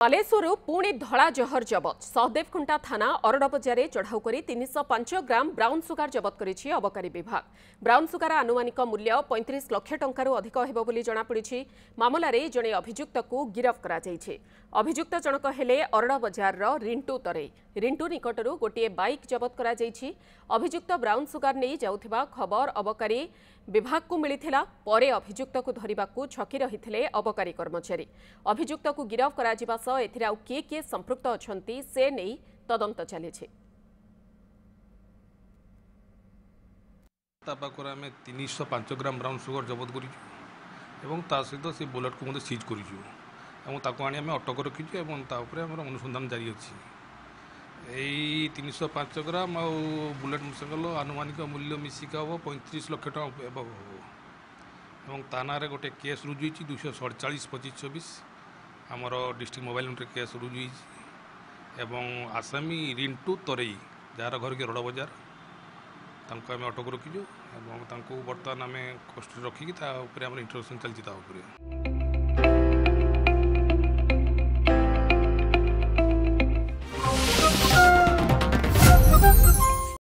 बालेश्वर पुणी धला जहर जबत सहदेवखुंटा थाना अरड़ बजार चढ़ाऊ कर 305 ग्राम ब्राउन सुगार जबत कर अबकारी विभाग। ब्राउन सुगार आनुमानिक मूल्य 35 लाख टंकार अधिक होबोली जଣାपड़ी। मामलें जड़े अभियुक्त को गिरफ कर अभियुक्त जनक हेले अरड़ बजार रिंटू तरे। रिंटू निकटर गोटे बाइक जबत कर अभियुक्त ब्राउन सुगार नहीं जाउथिबा खबर अबकारी विभाग को मिलिथिला। परे अभियुक्त को धरिबा को छकी रहिथिले अबकारी कर्मचारी। अभियुक्त को गिरफ करा जिबा सह एथिरे आउ किए संपृक्त अछंती से नहीं तदंत चलीछि। तापाकर आम 305 ग्राम ब्राउन सुगर जबत करूँ ता सहित से बुलेट को सीज करूँ आम अटक रखीचु अनुसंधान जारी अच्छी। यही 305 ग्राम आ बुलेट मोटरसाइकेल आनुमानिक मूल्य मिसिका हम 35 लाख टଙ୍କା हम ताना गोटे केस रुजु 247/25/24 आमर डिस्ट्रिक्ट मोबाइल केस रुजु एवं आसामी रिंटू तरेई जार घर के रड़ बजार आम अटक रखीचु बर्तमान आम कस्टडी रखिकी इंटरोगेशन चलती।